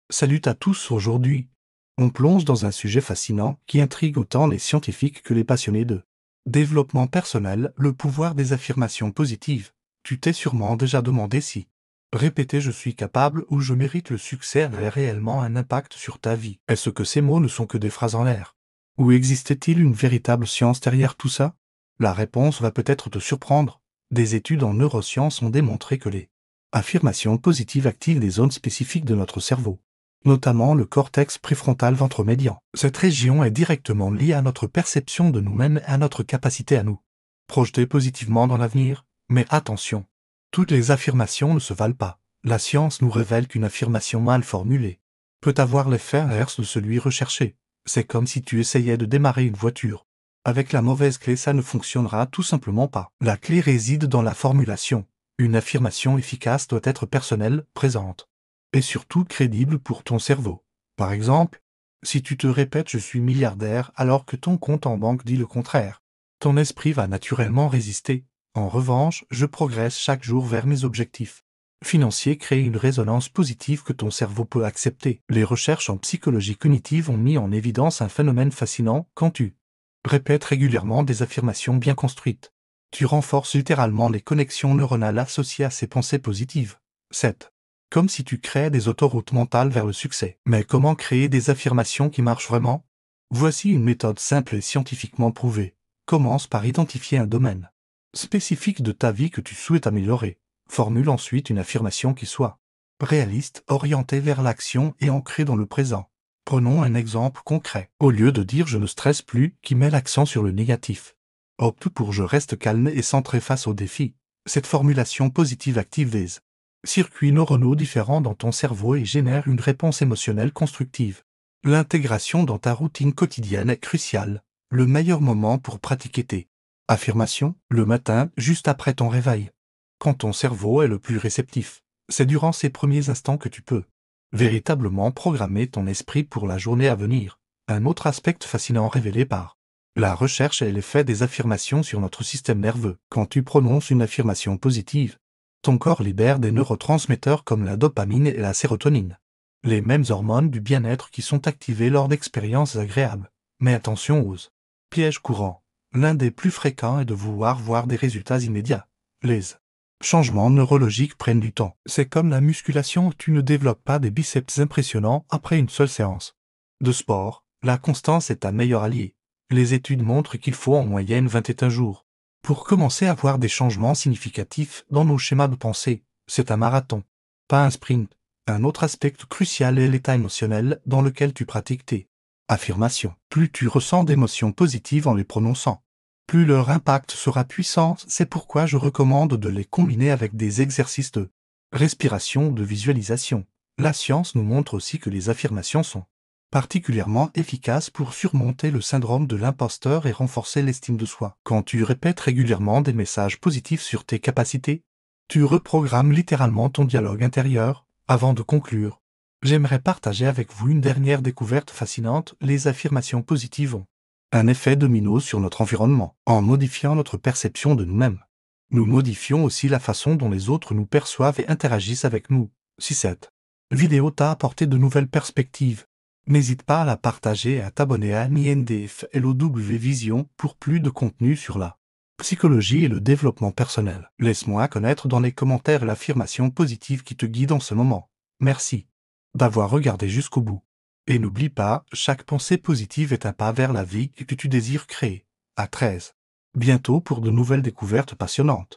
Salut à tous aujourd'hui. On plonge dans un sujet fascinant qui intrigue autant les scientifiques que les passionnés de développement personnel, le pouvoir des affirmations positives. Tu t'es sûrement déjà demandé si répéter je suis capable ou je mérite le succès avait réellement un impact sur ta vie. Est-ce que ces mots ne sont que des phrases en l'air? Ou existait-il une véritable science derrière tout ça? La réponse va peut-être te surprendre. Des études en neurosciences ont démontré que les affirmations positives activent des zones spécifiques de notre cerveau, notamment le cortex préfrontal ventre-médian. Cette région est directement liée à notre perception de nous-mêmes et à notre capacité à nous projeter positivement dans l'avenir. Mais attention, toutes les affirmations ne se valent pas. La science nous révèle qu'une affirmation mal formulée peut avoir l'effet inverse de celui recherché. C'est comme si tu essayais de démarrer une voiture. Avec la mauvaise clé, ça ne fonctionnera tout simplement pas. La clé réside dans la formulation. Une affirmation efficace doit être personnelle, présente et surtout crédible pour ton cerveau. Par exemple, si tu te répètes « je suis milliardaire » alors que ton compte en banque dit le contraire, ton esprit va naturellement résister. En revanche, « je progresse chaque jour vers mes objectifs financiers » crée une résonance positive que ton cerveau peut accepter. Les recherches en psychologie cognitive ont mis en évidence un phénomène fascinant. Quand tu répètes régulièrement des affirmations bien construites, tu renforces littéralement les connexions neuronales associées à ces pensées positives. 7. Comme si tu créais des autoroutes mentales vers le succès. Mais comment créer des affirmations qui marchent vraiment? Voici une méthode simple et scientifiquement prouvée. Commence par identifier un domaine spécifique de ta vie que tu souhaites améliorer. Formule ensuite une affirmation qui soit réaliste, orientée vers l'action et ancrée dans le présent. Prenons un exemple concret. Au lieu de dire « je ne stresse plus » qui met l'accent sur le négatif, opte pour « je reste calme et centré face aux défis ». Cette formulation positive active des circuits neuronaux différents dans ton cerveau et génère une réponse émotionnelle constructive. L'intégration dans ta routine quotidienne est cruciale. Le meilleur moment pour pratiquer tes affirmations, le matin, juste après ton réveil. Quand ton cerveau est le plus réceptif, c'est durant ces premiers instants que tu peux véritablement programmer ton esprit pour la journée à venir. Un autre aspect fascinant révélé par la recherche est l'effet des affirmations sur notre système nerveux. Quand tu prononces une affirmation positive, ton corps libère des neurotransmetteurs comme la dopamine et la sérotonine, les mêmes hormones du bien-être qui sont activées lors d'expériences agréables. Mais attention aux pièges courants. L'un des plus fréquents est de vouloir voir des résultats immédiats. Les changements neurologiques prennent du temps. C'est comme la musculation, tu ne développes pas des biceps impressionnants après une seule séance de sport. La constance est ta meilleure alliée. Les études montrent qu'il faut en moyenne 21 jours pour commencer à voir des changements significatifs dans nos schémas de pensée. C'est un marathon, pas un sprint. Un autre aspect crucial est l'état émotionnel dans lequel tu pratiques tes affirmations. Plus tu ressens d'émotions positives en les prononçant, plus leur impact sera puissant. C'est pourquoi je recommande de les combiner avec des exercices de respiration, de visualisation. La science nous montre aussi que les affirmations sont particulièrement efficaces pour surmonter le syndrome de l'imposteur et renforcer l'estime de soi. Quand tu répètes régulièrement des messages positifs sur tes capacités, tu reprogrammes littéralement ton dialogue intérieur. Avant de conclure, j'aimerais partager avec vous une dernière découverte fascinante. Les affirmations positives ont un effet domino sur notre environnement. En modifiant notre perception de nous-mêmes, nous modifions aussi la façon dont les autres nous perçoivent et interagissent avec nous. Si cette vidéo t'a apporté de nouvelles perspectives, n'hésite pas à la partager et à t'abonner à MINDFLOW Vision pour plus de contenu sur la psychologie et le développement personnel. Laisse-moi connaître dans les commentaires l'affirmation positive qui te guide en ce moment. Merci d'avoir regardé jusqu'au bout. Et n'oublie pas, chaque pensée positive est un pas vers la vie que tu désires créer. À 13. Bientôt pour de nouvelles découvertes passionnantes.